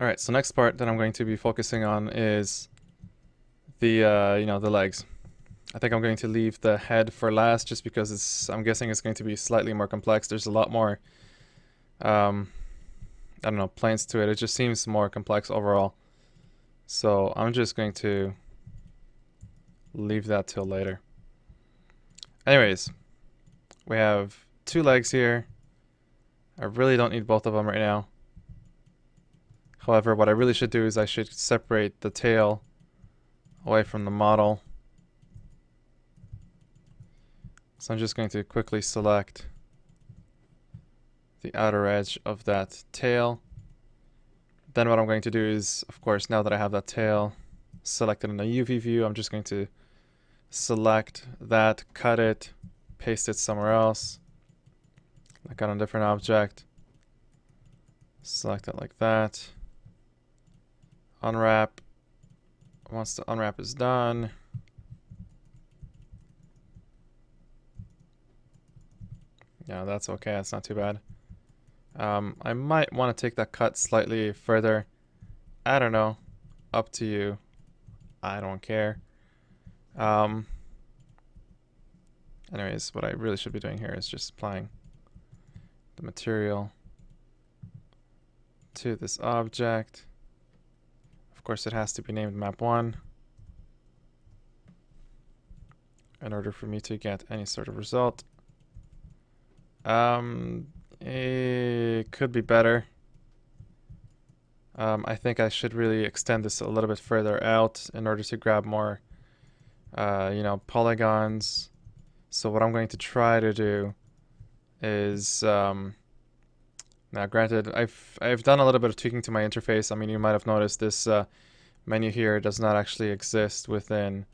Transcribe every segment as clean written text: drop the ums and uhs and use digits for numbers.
Alright, so next part that I'm going to be focusing on is the, the legs. I think I'm going to leave the head for last just because I'm guessing it's going to be slightly more complex. There's a lot more, um, I don't know, planes to it. It just seems more complex overall. So I'm just going to leave that till later. Anyways, we have two legs here. I really don't need both of them right now. However, what I really should do is I should separate the tail away from the model. So I'm just going to quickly select the outer edge of that tail. Then what I'm going to do is, of course, now that I have that tail selected in the UV view, I'm just going to select that, cut it, paste it somewhere else, like on a different object. Select it like that. Unwrap. Once the unwrap is done, yeah, that's okay. That's not too bad. I might want to take that cut slightly further. I don't know. Up to you. I don't care. Um, Anyways, what I really should be doing here is just applying the material to this object. Of course, it has to be named map1 in order for me to get any sort of result. It could be better. I think I should really extend this a little bit further out in order to grab more, polygons. So what I'm going to try to do is, now granted, I've done a little bit of tweaking to my interface. I mean, you might have noticed this menu here does not actually exist within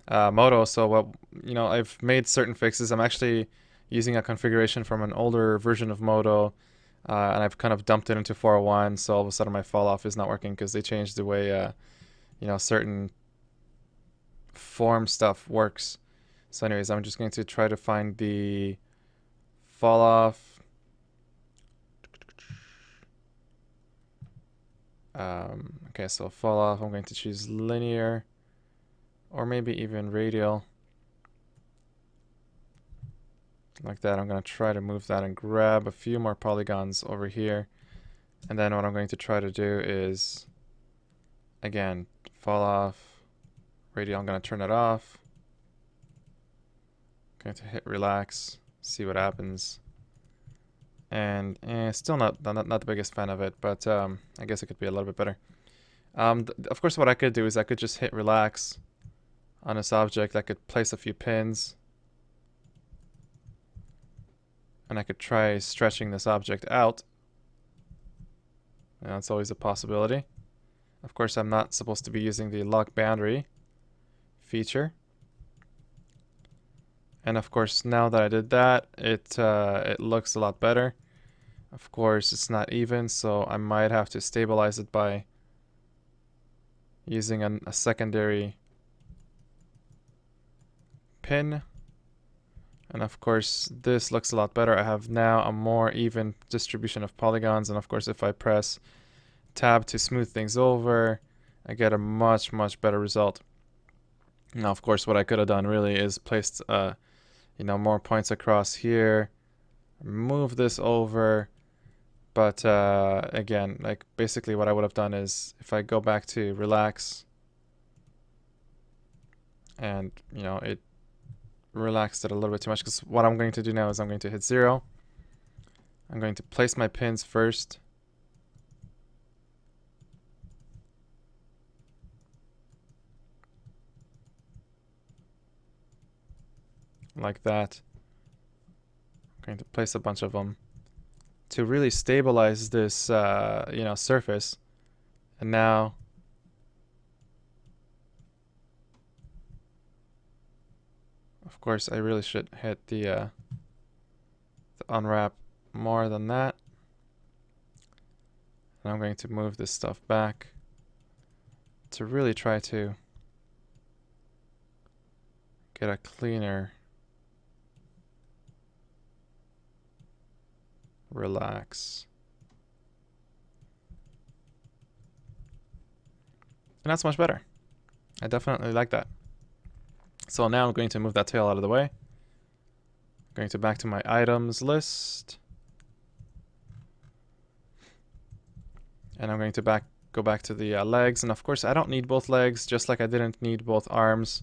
Modo. So I've made certain fixes. I'm actually using a configuration from an older version of Modo, and I've kind of dumped it into 401. So all of a sudden my fall off is not working because they changed the way certain form stuff works. So anyways, I'm just going to try to find the fall off. Okay, so fall off, I'm going to choose linear or maybe even radial. Like that. I'm going to try to move that and grab a few more polygons over here. And then what I'm going to try to do is, again, fall off, radial, I'm going to turn it off. I'm going to hit relax, see what happens. And still not the biggest fan of it, but I guess it could be a little bit better. Of course, what I could do is I could just hit relax on this object. I could place a few pins. And I could try stretching this object out. That's always a possibility. Of course, I'm not supposed to be using the lock boundary feature. And of course, now that I did that, it looks a lot better. Of course, it's not even, so I might have to stabilize it by using a secondary pin. And of course, this looks a lot better. I have now a more even distribution of polygons. And of course, if I press tab to smooth things over, I get a much, much better result. Now, of course, what I could have done really is placed, more points across here, move this over. But again, like basically what I would have done is if I go back to relax and, it relaxed it a little bit too much, because what I'm going to do now is I'm going to hit 0. I'm going to place my pins first. Like that. I'm going to place a bunch of them to really stabilize this, surface. And now of course, I really should hit the unwrap more than that. And I'm going to move this stuff back to really try to get a cleaner relax. And that's much better. I definitely like that. So now I'm going to move that tail out of the way. Going to back to my items list. And I'm going to go back to the legs. And of course, I don't need both legs, just like I didn't need both arms.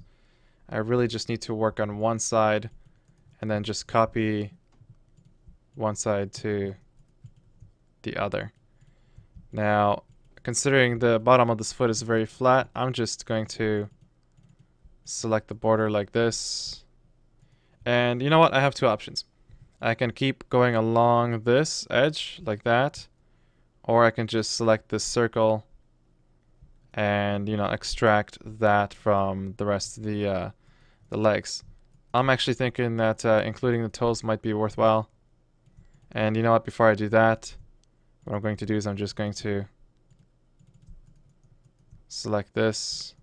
I really just need to work on one side and then just copy one side to the other. Now, considering the bottom of this foot is very flat, I'm just going to select the border like this. And you know what? I have two options. I can keep going along this edge like that, or I can just select this circle and, you know, extract that from the rest of the legs. I'm actually thinking that including the toes might be worthwhile. And you know what? Before I do that, what I'm going to do is I'm just going to select this.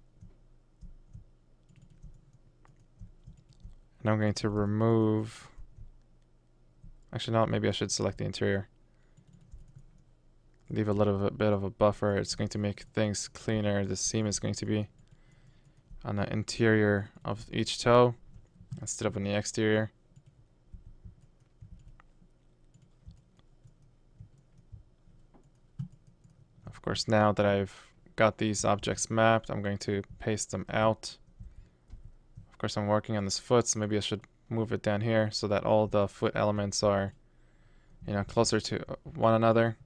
And I'm going to remove... Actually, no, maybe I should select the interior. Leave a little bit of a buffer. It's going to make things cleaner. The seam is going to be on the interior of each toe instead of on the exterior. Of course, now that I've got these objects mapped, I'm going to paste them out. Of course, I'm working on this foot, so maybe I should move it down here so that all the foot elements are, you know, closer to one another.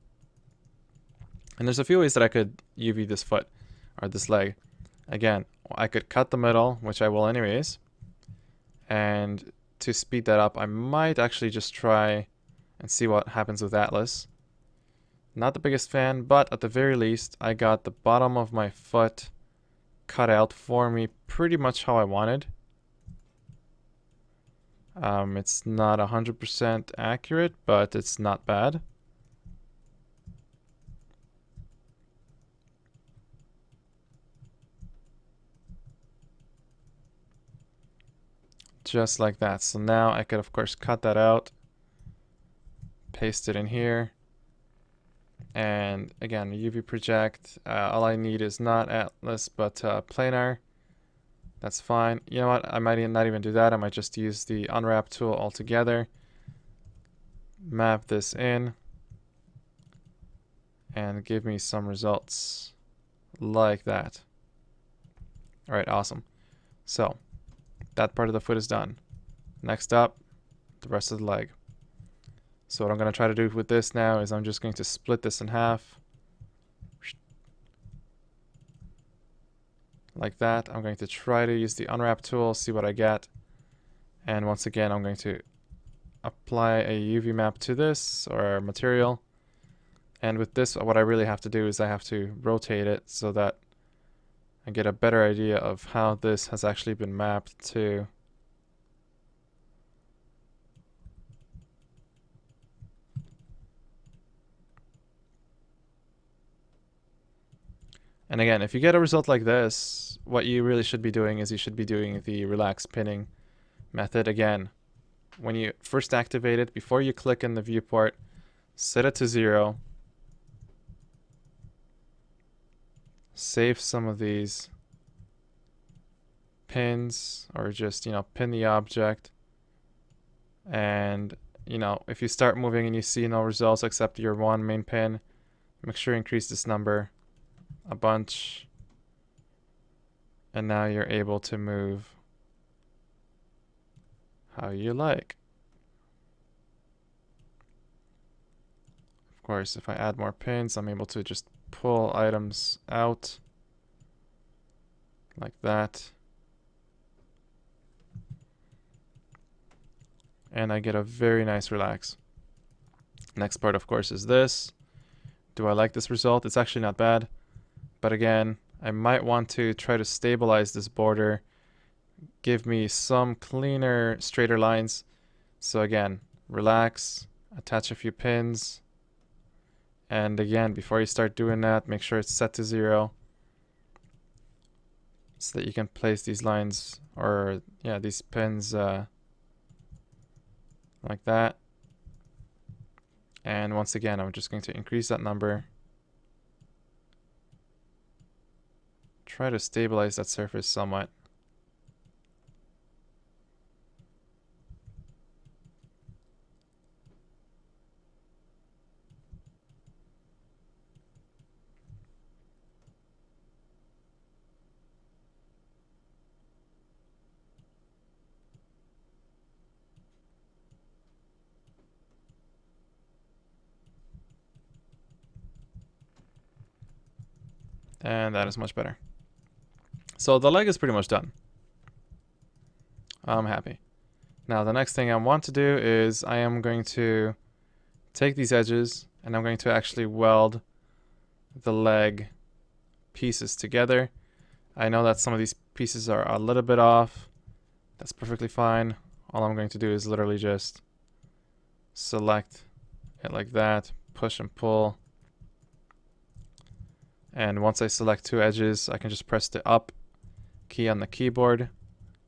And there's a few ways that I could UV this foot or this leg. Again, I could cut the middle, which I will anyways. And to speed that up, I might actually just try and see what happens with Atlas. Not the biggest fan, but at the very least, I got the bottom of my foot cut out for me pretty much how I wanted. It's not 100% accurate, but it's not bad. Just like that. So now I could, of course, cut that out, paste it in here. And again, UV project, all I need is not Atlas, but planar. That's fine. You know what? I might not even do that. I might just use the unwrap tool altogether. Map this in. And give me some results like that. All right, awesome. So that part of the foot is done. Next up, the rest of the leg. So what I'm going to try to do with this now is I'm just going to split this in half. Like that. I'm going to try to use the unwrap tool, see what I get. And once again, I'm going to apply a UV map to this or material. And with this, what I really have to do is I have to rotate it so that I get a better idea of how this has actually been mapped to And again, if you get a result like this, what you really should be doing is you should be doing the relax pinning method again. When you first activate it, before you click in the viewport, set it to 0. Save some of these pins, or just, you know, pin the object. And, you know, if you start moving and you see no results except your one main pin, make sure you increase this number a bunch. And now you're able to move how you like. Of course, if I add more pins, I'm able to just pull items out like that. And I get a very nice relax. Next part, of course, is this. Do I like this result? It's actually not bad. But again, I might want to try to stabilize this border, give me some cleaner, straighter lines. So again, relax, attach a few pins. And again, before you start doing that, make sure it's set to 0 so that you can place these lines, or yeah, these pins like that. And once again, I'm just going to increase that number. try to stabilize that surface somewhat. And that is much better. So the leg is pretty much done. I'm happy. Now the next thing I want to do is I am going to take these edges and I'm going to actually weld the leg pieces together. I know that some of these pieces are a little bit off. That's perfectly fine. All I'm going to do is literally just select it like that, push and pull. And once I select two edges, I can just press the up key on the keyboard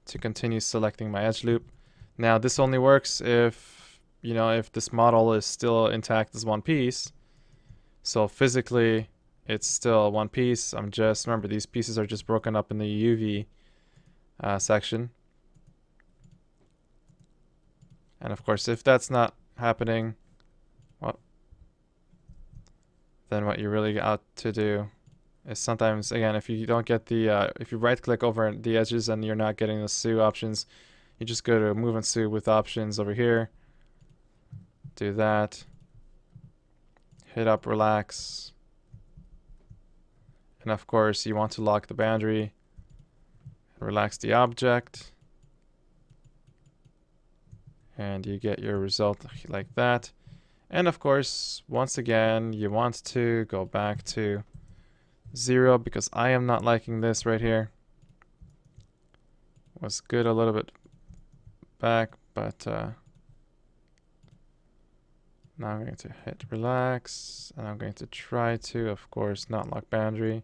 to continue selecting my edge loop. Now this only works if, you know, if this model is still intact as one piece. So physically it's still one piece. I'm just, remember, these pieces are just broken up in the UV section. And of course, if that's not happening, well, then what you really got to do is sometimes, again, if you don't get the, if you right click over the edges and you're not getting the sew options, you just go to move and sew with options over here. Do that. Hit up relax. And of course, you want to lock the boundary. Relax the object. And you get your result like that. And of course, once again, you want to go back to 0 because I am not liking this right here. Was good a little bit back, but now I'm going to hit relax, and I'm going to try to, of course, not lock boundary.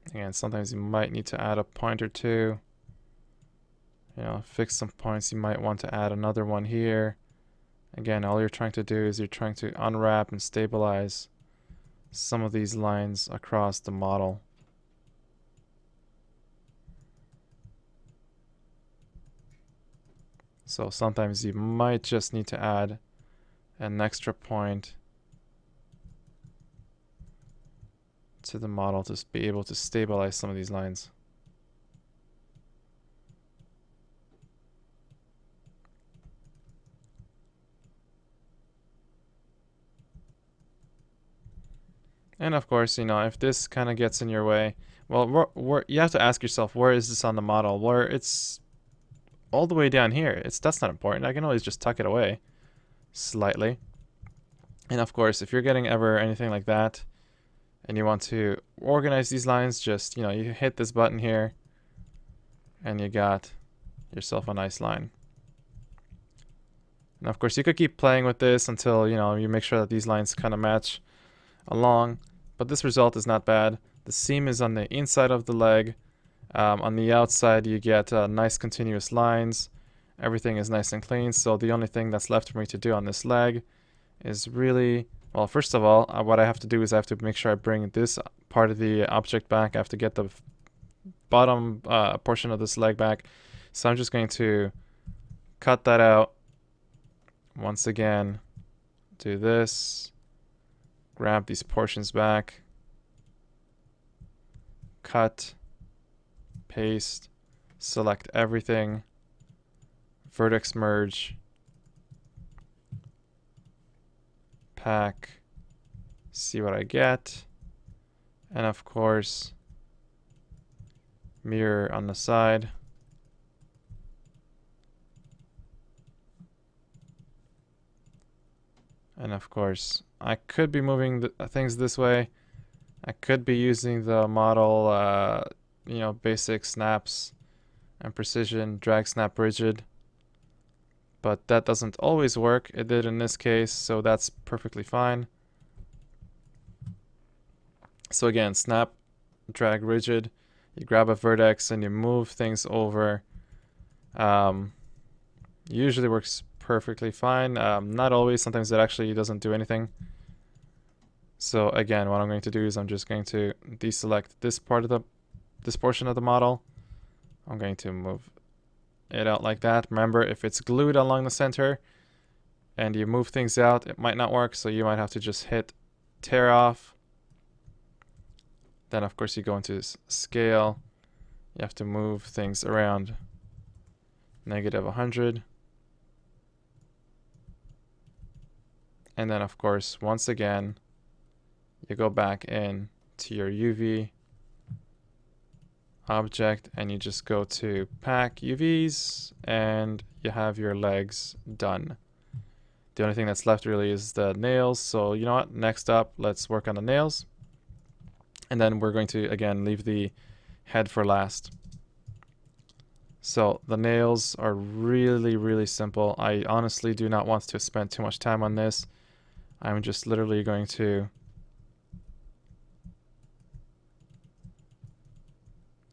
Again, sometimes you might need to add a point or two. You know, fix some points. You might want to add another one here. Again, all you're trying to do is you're trying to unwrap and stabilize some of these lines across the model. So sometimes you might just need to add an extra point to the model to be able to stabilize some of these lines. And of course, you know, if this kind of gets in your way, well, you have to ask yourself, where is this on the model? Where it's all the way down here. That's not important. I can always just tuck it away slightly. And of course, if you're getting ever anything like that, and you want to organize these lines, just, you know, you hit this button here, and you got yourself a nice line. And of course, you could keep playing with this until, you know, you make sure that these lines kind of match along, but this result is not bad. The seam is on the inside of the leg. On the outside, you get nice continuous lines. Everything is nice and clean, so the only thing that's left for me to do on this leg is really, well, first of all, what I have to do is I have to make sure I bring this part of the object back. I have to get the bottom portion of this leg back. So I'm just going to cut that out. Once again, do this. Grab these portions back. Cut. Paste. Select everything. Vertex merge. Pack. See what I get. And of course, mirror on the side. And of course, I could be moving things this way. I could be using the model, you know, basic snaps and precision, drag, snap, rigid. but that doesn't always work. It did in this case, so that's perfectly fine. So again, snap, drag rigid, you grab a vertex and you move things over. Usually works perfectly fine. Not always, sometimes it actually doesn't do anything. So again, what I'm going to do is I'm just going to deselect this portion of the model. I'm going to move it out like that. Remember, if it's glued along the center and you move things out, it might not work, so you might have to just hit tear off. Then of course you go into scale. You have to move things around -100. And then of course, once again, you go back in to your UV object and you just go to pack UVs and you have your legs done. The only thing that's left really is the nails. So you know what? Next up, let's work on the nails. And then we're going to, again, leave the head for last. So the nails are really, really simple. I honestly do not want to spend too much time on this. I'm just literally going to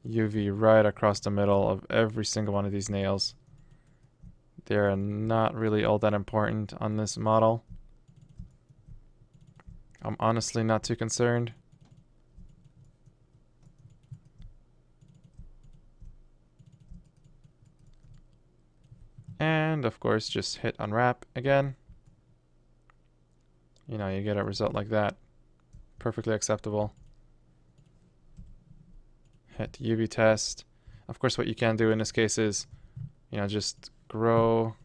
UV right across the middle of every single one of these nails. They're not really all that important on this model. I'm honestly not too concerned. And of course, just hit unwrap again. You know, you get a result like that. Perfectly acceptable. Hit UV test. Of course, what you can do in this case is, you know, just grow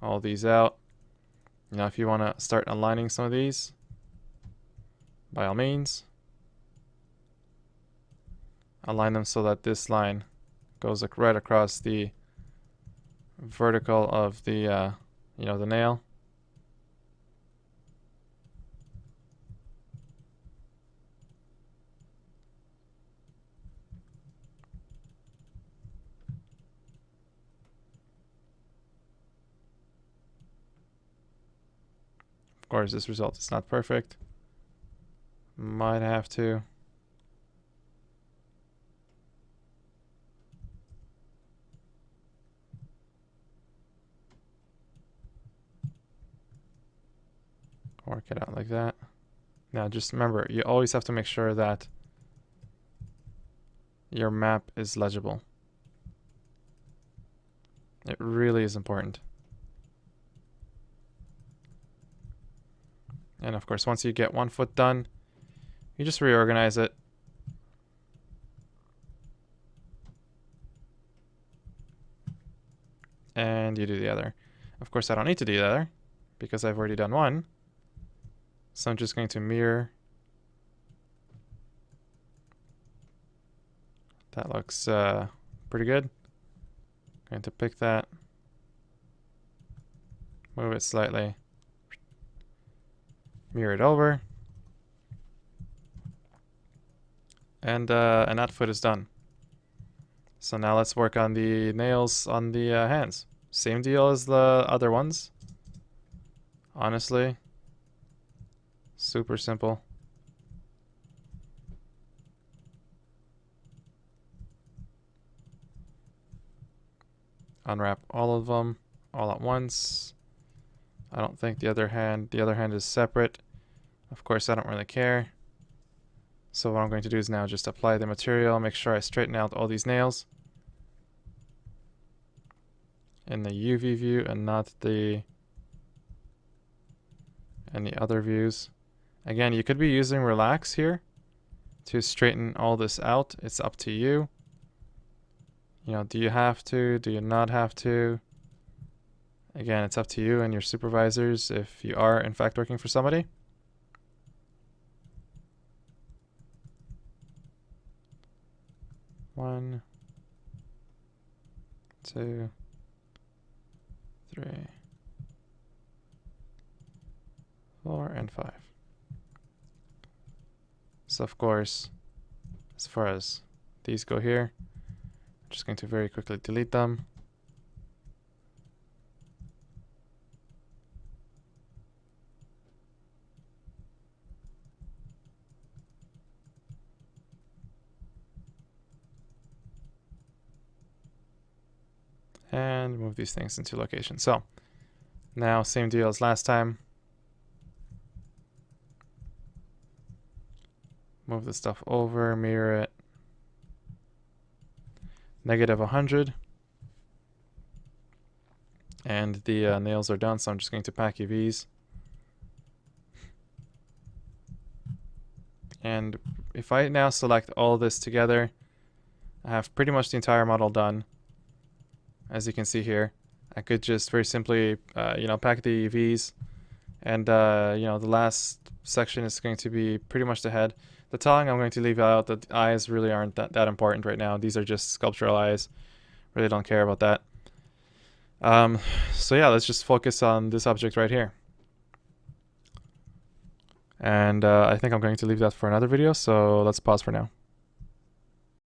all these out. You know, if you want to start aligning some of these, by all means, align them so that this line goes right across the vertical of the, you know, the nail. Of course, this result is not perfect. Might have to work it out like that. Now just remember, you always have to make sure that your map is legible. It really is important. And of course, once you get one foot done, you just reorganize it. And you do the other. Of course, I don't need to do the other because I've already done one. So I'm just going to mirror. That looks pretty good. Going to pick that, move it slightly, mirror it over, and that foot is done. So now let's work on the nails on the hands. Same deal as the other ones. Honestly, super simple. Unwrap all of them all at once. I don't think the other hand is separate. Of course, I don't really care. So what I'm going to do is now just apply the material, make sure I straighten out all these nails in the UV view and not the any other views. Again, you could be using relax here to straighten all this out. It's up to you. You know, do you have to? Do you not have to? Again, it's up to you and your supervisors if you are in fact working for somebody. One, two, three, 4, and 5. So of course, as far as these go here, I'm just going to very quickly delete them. and move these things into location. So now same deal as last time. Move the stuff over, mirror it. Negative 100. And the nails are done, so I'm just going to pack UVs. And if I now select all this together, I have pretty much the entire model done. As you can see here, I could just very simply, pack the UVs, and the last section is going to be pretty much the head. The towing I'm going to leave out. The eyes really aren't that important right now. These are just sculptural eyes. Really don't care about that. So yeah, let's just focus on this object right here. And I think I'm going to leave that for another video, so let's pause for now.